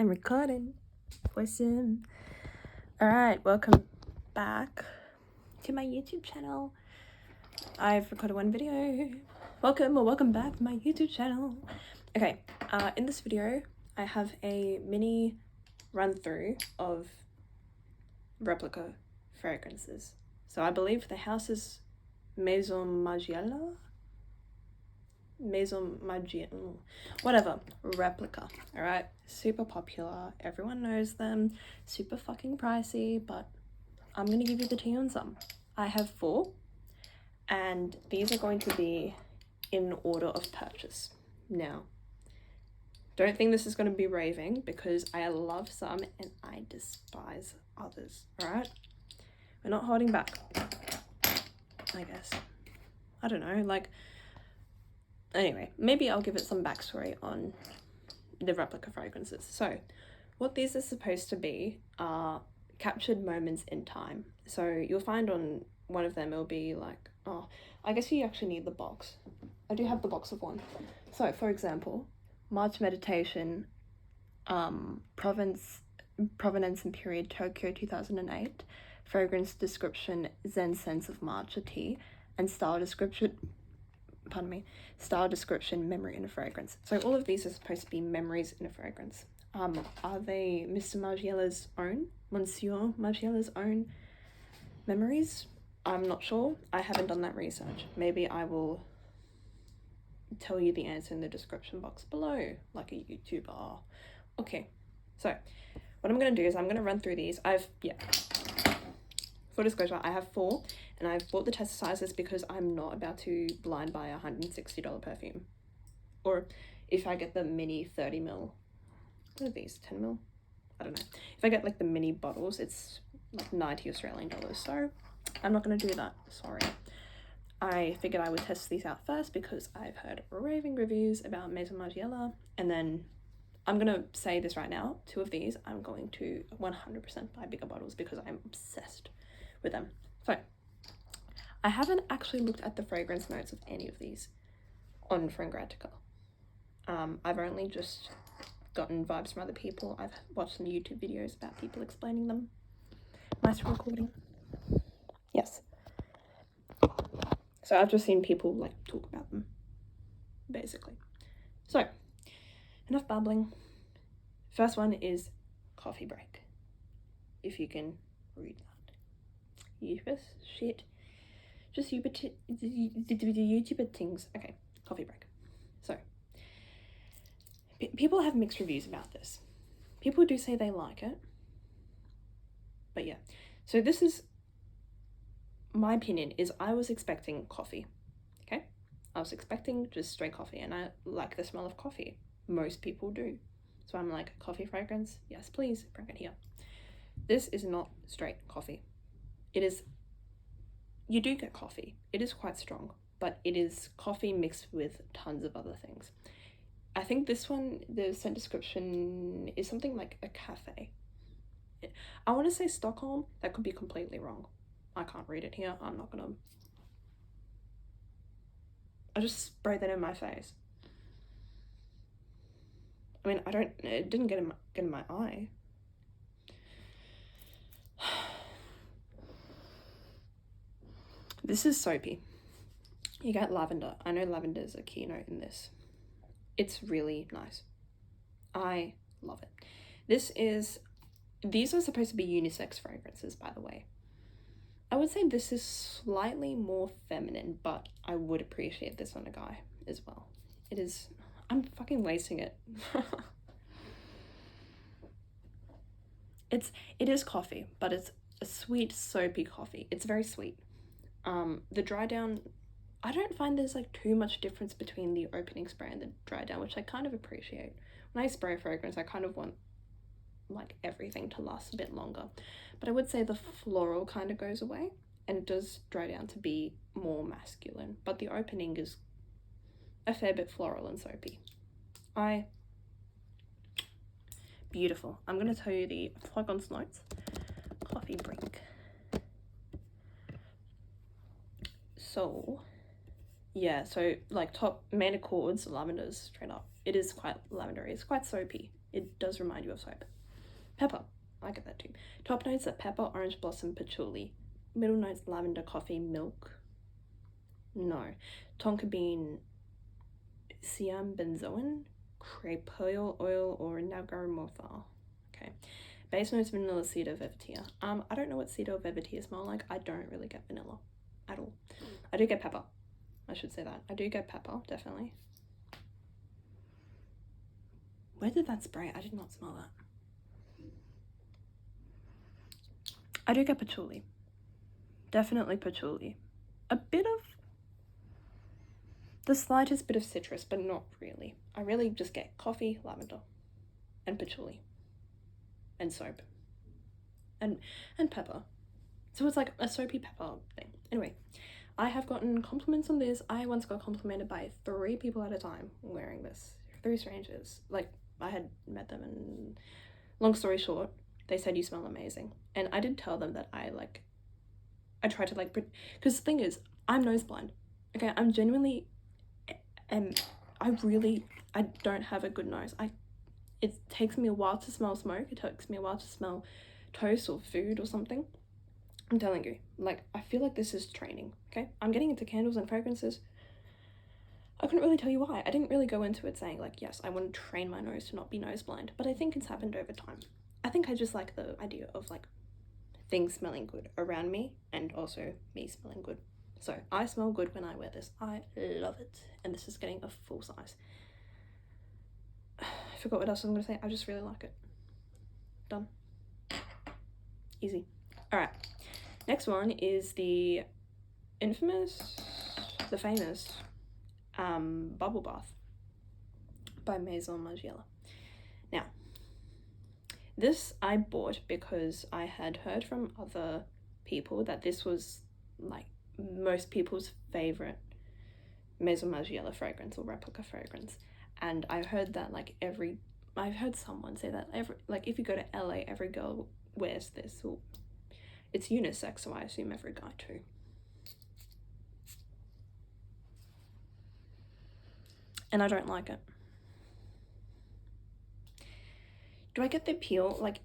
I'm recording. Awesome. Alright, welcome back to my YouTube channel. I've recorded one video. Welcome back to my YouTube channel. Okay, in this video, I have a mini run through of Replica fragrances. So I believe the house is Maison Margiela Replica. All right, super popular, everyone knows them, super fucking pricey, but I'm gonna give you the tea on some. I have 4, and these are going to be in order of purchase. Now, don't think this is going to be raving, because I love some and I despise others. All right, we're not holding back, I guess. I don't know, like, anyway, maybe I'll give it some backstory on the Replica fragrances. So what these are supposed to be are captured moments in time. So you'll find on one of them it'll be like, oh, I guess you actually need the box. I do have the box of one. So for example, March Meditation, Provenance and Period, Tokyo 2008, fragrance description, Zen Sense of Matcha tea, and style description, memory in a fragrance. So all of these are supposed to be memories in a fragrance. Are they Monsieur Margiela's own memories? I'm not sure. I haven't done that research. Maybe I will tell you the answer in the description box below, like a YouTuber. Okay, so what I'm going to do is I'm going to run through these. Full disclosure, I have 4, and I've bought the test sizes because I'm not about to blind buy a $160 perfume. Or if I get the mini 30ml, what are these, 10ml? I don't know. If I get like the mini bottles, it's like 90 Australian dollars. So I'm not going to do that, sorry. I figured I would test these out first because I've heard raving reviews about Maison Margiela, and then I'm going to say this right now, 2 of these I'm going to 100% buy bigger bottles because I'm obsessed with them. So I haven't actually looked at the fragrance notes of any of these on Fragrantica. I've only just gotten vibes from other people. I've watched some YouTube videos about people explaining them. Nice recording. Yes. So I've just seen people like talk about them, basically. So enough babbling. First one is Coffee Break. If you can read that. YouTubers, shit. Just YouTuber things. Okay, Coffee Break. So people have mixed reviews about this. People do say they like it, but yeah. So this is my opinion. Is I was expecting coffee. Okay, I was expecting just straight coffee, and I like the smell of coffee. Most people do. So I'm like, coffee fragrance, yes please, bring it here. This is not straight coffee. It is, you do get coffee. It is quite strong, but it is coffee mixed with tons of other things. I think this one, the scent description is something like a cafe. I want to say Stockholm. That could be completely wrong. I can't read it here. I'm not gonna. I just sprayed that in my face. I mean, it didn't get in my eye. This is soapy. You get lavender. I know lavender is a keynote in this. It's really nice. I love it. These are supposed to be unisex fragrances, by the way. I would say this is slightly more feminine, but I would appreciate this on a guy as well. It is, I'm fucking wasting it. It is coffee, but it's a sweet, soapy coffee. It's very sweet. The dry down, I don't find there's like too much difference between the opening spray and the dry down, which I kind of appreciate. When I spray a fragrance, I kind of want like everything to last a bit longer. But I would say the floral kind of goes away, and it does dry down to be more masculine. But the opening is a fair bit floral and soapy. Beautiful. I'm going to tell you the fragrance notes. Coffee Break. So, yeah, so like top main accords, lavenders, straight up. It is quite lavendery. It's quite soapy. It does remind you of soap. Pepper. I get that too. Top notes are pepper, orange blossom, patchouli. Middle notes lavender, coffee, milk. No. Tonka bean, siam benzoin, crepe oil, or nagarmotha. Okay. Base notes vanilla, cedar, vegetia. I don't know what cedar or vegetia smell like. I don't really get vanilla at all. I do get pepper. I should say that. I do get pepper, definitely. Where did that spray? I did not smell that. I do get patchouli. Definitely patchouli. A bit of the slightest bit of citrus, but not really. I really just get coffee, lavender, and patchouli, and soap, and pepper. So it's like a soapy pepper thing. Anyway, I have gotten compliments on this. I once got complimented by 3 people at a time wearing this. 3 strangers. Like, I had met them, and long story short, they said you smell amazing. And I did tell them that I try to because the thing is, I'm nose blind. Okay, I'm genuinely, and I don't have a good nose. It takes me a while to smell smoke. It takes me a while to smell toast or food or something. I'm telling you, like, I feel like this is training, okay? I'm getting into candles and fragrances. I couldn't really tell you why. I didn't really go into it saying, like, yes, I want to train my nose to not be nose blind, but I think it's happened over time. I think I just like the idea of, like, things smelling good around me and also me smelling good. So I smell good when I wear this. I love it. And this is getting a full size. I forgot what else I was going to say. I just really like it. Done. Easy. All right. Next one is the famous bubble bath by Maison Margiela. Now, this I bought because I had heard from other people that this was like most people's favorite Maison Margiela fragrance or replica fragrance, and I heard that I've heard someone say that if you go to LA, every girl wears this. Well, it's unisex, so I assume every guy too. And I don't like it. Do I get the appeal? Like,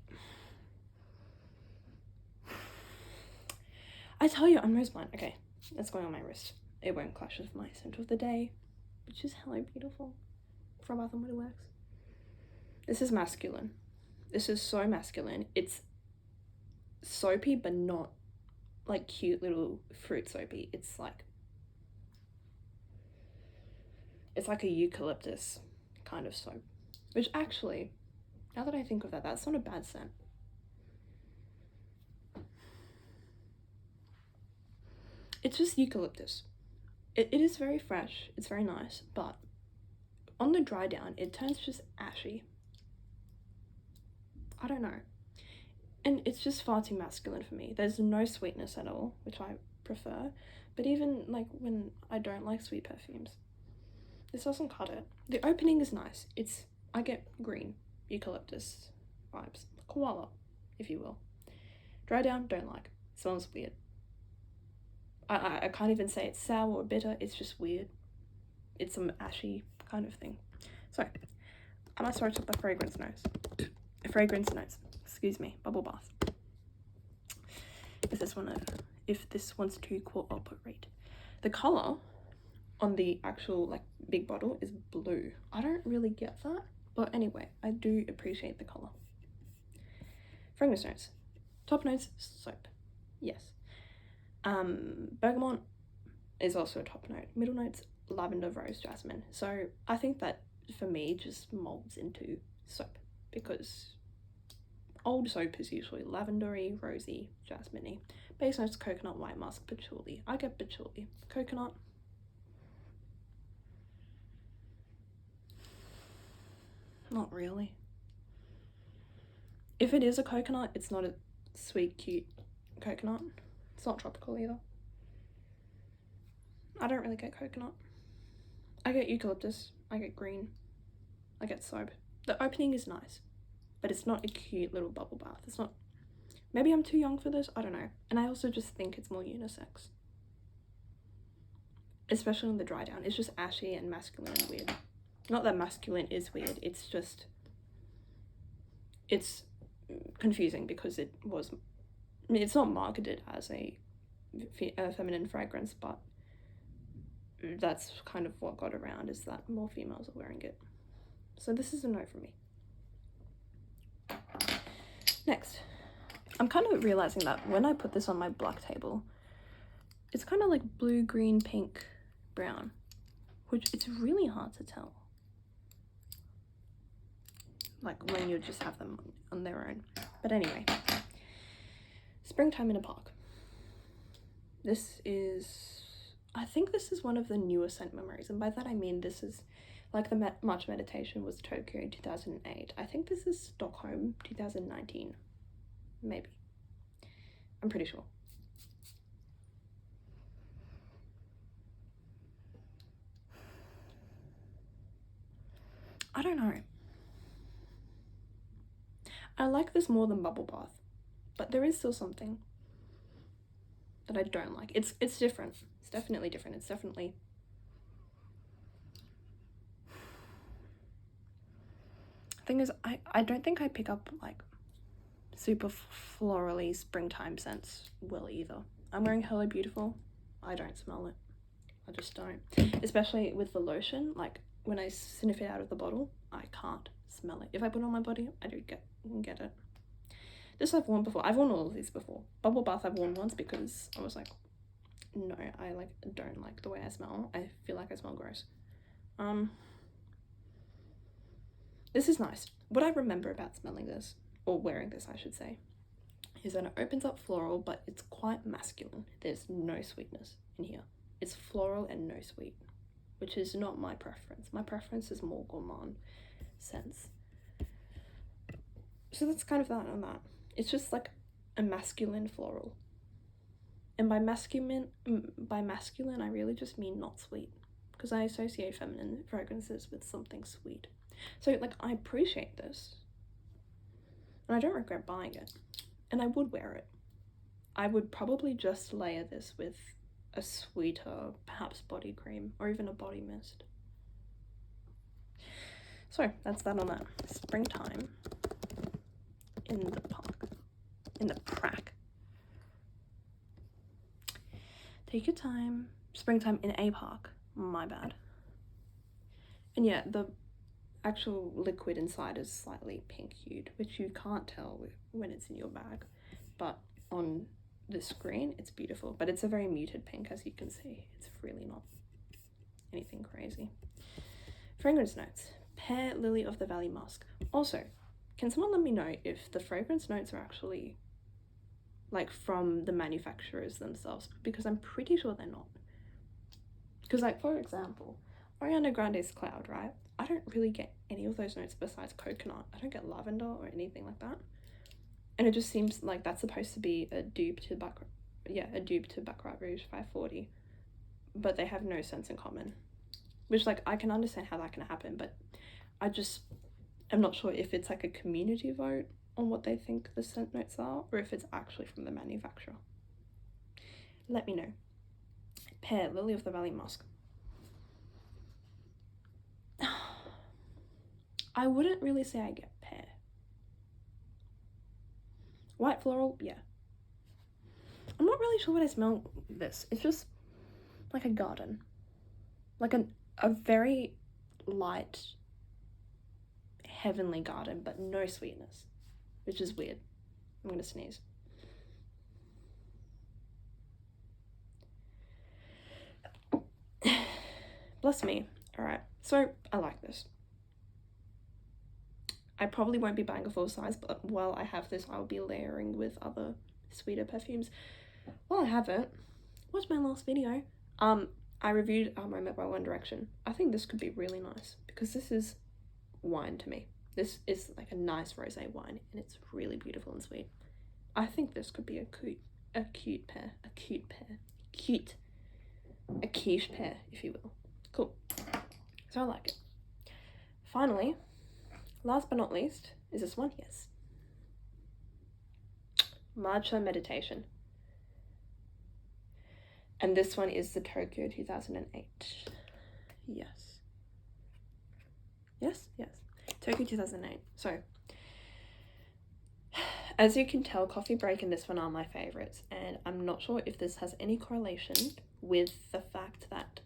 I tell you, I'm nose blind. Okay, that's going on my wrist. It won't clash with my scent of the day, which is Hello Beautiful from Bath & Body Works. This is masculine. This is so masculine. It's soapy, but not like cute little fruit soapy. It's like a eucalyptus kind of soap, which actually, now that I think of that, that's not a bad scent. It's just eucalyptus. It is very fresh, it's very nice, but on the dry down, it turns just ashy. I don't know. And it's just far too masculine for me. There's no sweetness at all, which I prefer, but even like when I don't like sweet perfumes, this doesn't cut it. The opening is nice. I get green, eucalyptus vibes. Koala, if you will. Dry down, don't like. Smells weird. I can't even say it's sour or bitter, it's just weird. It's some ashy kind of thing. So, I might start with the fragrance notes. Excuse me, bubble bath. If this wants to cooperate. The colour on the actual like big bottle is blue. I don't really get that, but anyway, I do appreciate the colour. Fragrance notes. Top notes, soap. Yes. Bergamot is also a top note. Middle notes, lavender, rose, jasmine. So I think that for me just molds into soap because old soap is usually lavendery, rosy, jasmine-y. Base notes, coconut, white musk, patchouli. I get patchouli. Coconut. Not really. If it is a coconut, it's not a sweet, cute coconut. It's not tropical either. I don't really get coconut. I get eucalyptus. I get green. I get soap. The opening is nice, but it's not a cute little bubble bath. It's not. Maybe I'm too young for this. I don't know. And I also just think it's more unisex. Especially in the dry down. It's just ashy and masculine and weird. Not that masculine is weird. It's just it's confusing because it's not marketed as a feminine fragrance, but that's kind of what got around, is that more females are wearing it. So this is a no from me. Next, I'm kind of realizing that when I put this on my black table, it's kind of like blue, green, pink, brown, which it's really hard to tell, like when you just have them on their own. But anyway, Springtime in a Park. This is, I think this is one of the newer scent memories, and by that I mean this is like the Matcha Meditation was Tokyo in 2008. I think this is Stockholm 2019, maybe. I'm pretty sure. I don't know. I like this more than Bubble Bath, but there is still something that I don't like. It's different. It's definitely different. It's definitely... Thing is, I don't think I pick up like super florally springtime scents well either. I'm wearing Hello Beautiful. I don't smell it. I just don't. Especially with the lotion, like when I sniff it out of the bottle, I can't smell it. If I put it on my body, I do get it. This I've worn before. I've worn all of these before. Bubble Bath I've worn once because I was like, no, I like don't like the way I smell. I feel like I smell gross. This is nice. What I remember about smelling this, or wearing this I should say, is that it opens up floral, but it's quite masculine. There's no sweetness in here. It's floral and no sweet, which is not my preference. My preference is more gourmand scents. So that's kind of that on that. It's just like a masculine floral. And by masculine I really just mean not sweet, because I associate feminine fragrances with something sweet. So like I appreciate this, and I don't regret buying it, and I would wear it. I would probably just layer this with a sweeter, perhaps body cream, or even a body mist. So that's that on that. Springtime in the park. In the prac. Take your time. Springtime in a park. My bad. And yeah, the actual liquid inside is slightly pink hued, which you can't tell when it's in your bag, but on the screen it's beautiful. But it's a very muted pink, as you can see. It's really not anything crazy. Fragrance notes. Pear Lily of the Valley Musk. Also, can someone let me know if the fragrance notes are actually like from the manufacturers themselves, because I'm pretty sure they're not. Because like, for example, Ariana Grande's Cloud, right? I don't really get any of those notes besides coconut. I don't get lavender or anything like that. And it just seems like that's supposed to be a dupe to Baccarat Rouge 540, but they have no sense in common. Which, like, I can understand how that can happen, but I just am not sure if it's like a community vote on what they think the scent notes are, or if it's actually from the manufacturer. Let me know. Pear, Lily of the Valley Musk. I wouldn't really say I get pear. White floral, yeah. I'm not really sure what I smell this. It's just like a garden. Like a very light, heavenly garden, but no sweetness, which is weird. I'm gonna sneeze. Bless me. Alright, so I like this. I probably won't be buying a full size, but while I have this, I'll be layering with other sweeter perfumes. While I have it, watch my last video. I reviewed Moment by One Direction. I think this could be really nice, because this is wine to me. This is like a nice rosé wine, and it's really beautiful and sweet. I think this could be a cute pair, a quiche pair, if you will. Cool. So I like it. Finally, last but not least, is this one. Yes. Matcha Meditation. And this one is the Tokyo 2008. Yes. Yes, yes. Tokyo 2008. So, As you can tell, Coffee Break and this one are my favorites, and I'm not sure if this has any correlation with the fact that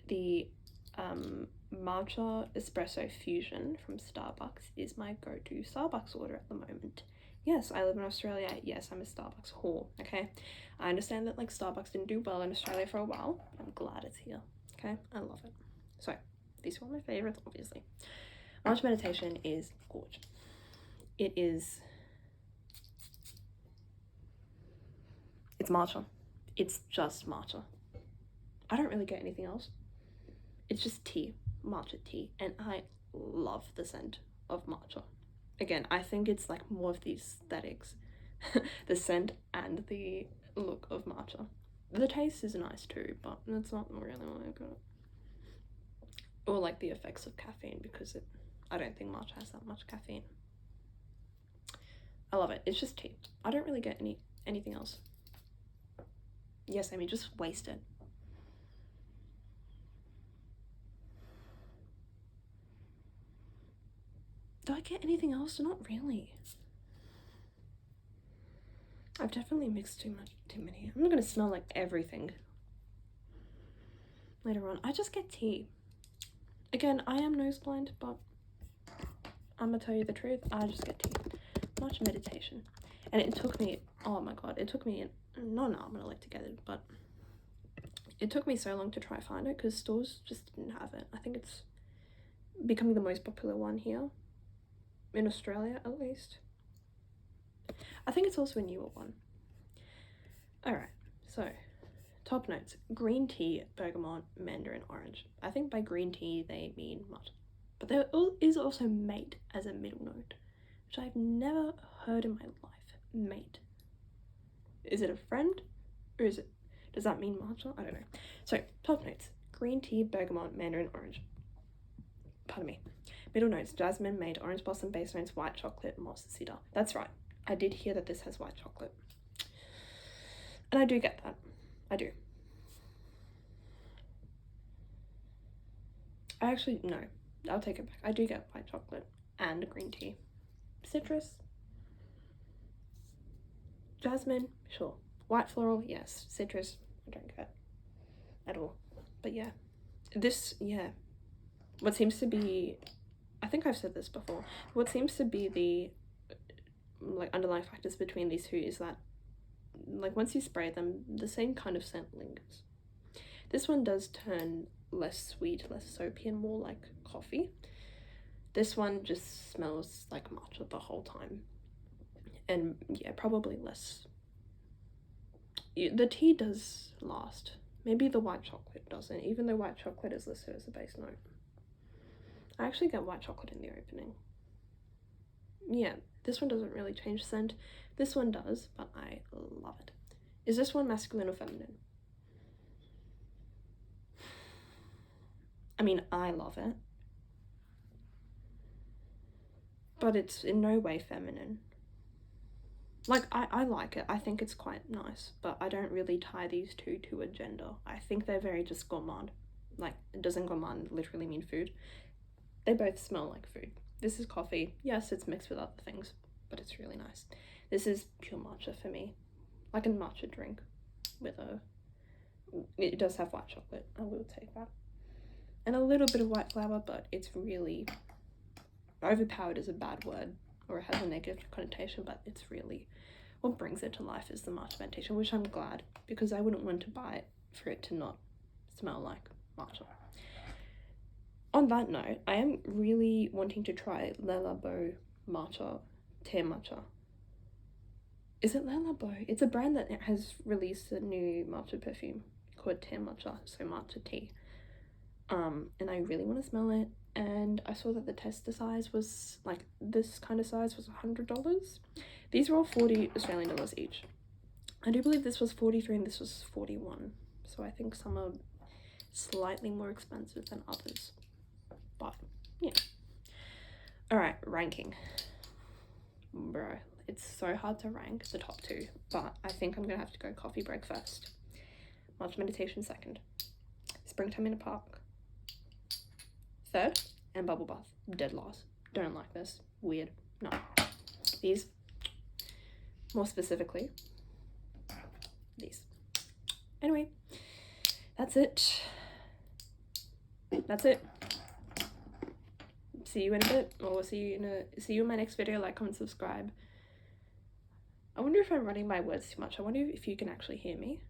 the Matcha Espresso Fusion from Starbucks is my go-to Starbucks order at the moment. Yes, I live in Australia. Yes, I'm a Starbucks whore, okay? I understand that, like, Starbucks didn't do well in Australia for a while. I'm glad it's here, okay? I love it. So, these are my favorites, obviously. Matcha Meditation is gorgeous. It is... It's matcha. It's just matcha. I don't really get anything else. It's just tea, matcha tea, and I love the scent of matcha. Again, I think it's like more of the aesthetics, the scent and the look of matcha. The taste is nice too, but it's not really what I got. Or like the effects of caffeine, because I don't think matcha has that much caffeine. I love it. It's just tea. I don't really get anything else. Yes, I mean, just waste it. Do I get anything else? Not really. I've definitely mixed too many. I'm not gonna smell like everything later on. I just get tea. Again, I am nose blind, but I'm gonna tell you the truth. I just get tea. Matcha Meditation. And it took me, oh my god, it took me not an arm and a leg together, but it took me so long to try find it because stores just didn't have it. I think it's becoming the most popular one here. In Australia, at least. I think it's also a newer one. Alright, so top notes. Green tea, bergamot, mandarin orange. I think by green tea they mean matcha. But there is also mate as a middle note, which I've never heard in my life. Mate. Is it a friend? Or does that mean matcha? I don't know. So, top notes. Green tea, bergamot, mandarin orange. Pardon me. Middle notes, jasmine, made, orange blossom, base notes, white chocolate, moss, cedar. That's right. I did hear that this has white chocolate. And I do get that. I do. I actually, no. I'll take it back. I do get white chocolate and green tea. Citrus. Jasmine, sure. White floral, yes. Citrus, I don't get at all. But yeah. What seems to be... I think I've said this before. What seems to be the like underlying factors between these two is that like once you spray them, the same kind of scent lingers. This one does turn less sweet, less soapy, and more like coffee. This one just smells like matcha the whole time. And yeah, probably less. The tea does last. Maybe the white chocolate doesn't, even though white chocolate is listed as a base note. I actually get white chocolate in the opening. Yeah, this one doesn't really change scent. This one does, but I love it. Is this one masculine or feminine? I mean, I love it. But it's in no way feminine. Like, I like it. I think it's quite nice, but I don't really tie these two to a gender. I think they're very just gourmand. Like, doesn't gourmand literally mean food? They both smell like food. This is coffee. Yes, it's mixed with other things, but it's really nice. This is pure matcha for me. Like a matcha drink with it does have white chocolate. I will take that. And a little bit of white flour, but it's really... Overpowered is a bad word, or it has a negative connotation, but it's really... What brings it to life is the matcha meditation, which I'm glad, because I wouldn't want to buy it for it to not smell like matcha. On that note, I am really wanting to try Le Labo matcha, Te Matcha. Is it Le Labo? It's a brand that has released a new matcha perfume called Te Matcha, so matcha tea. And I really want to smell it. And I saw that the tester size was, like, this kind of size was $100. These were all 40 Australian dollars each. I do believe this was 43 and this was 41. So I think some are slightly more expensive than others. But, yeah. Alright, ranking. Bro, it's so hard to rank the top two. But I think I'm going to have to go Coffee Break first. Matcha Meditation second. Springtime in a Park third. And Bubble Bath dead last. Don't like this. Weird. No. These More specifically, these. Anyway, that's it. That's it. See you in a bit, or see you in my next video. Like, comment, subscribe. I wonder if I'm running my words too much. I wonder if you can actually hear me.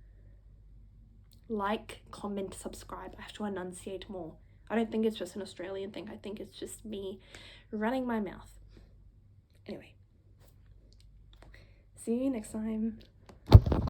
Like, comment, subscribe. I have to enunciate more. I don't think it's just an Australian thing. I think it's just me running my mouth. Anyway, see you next time.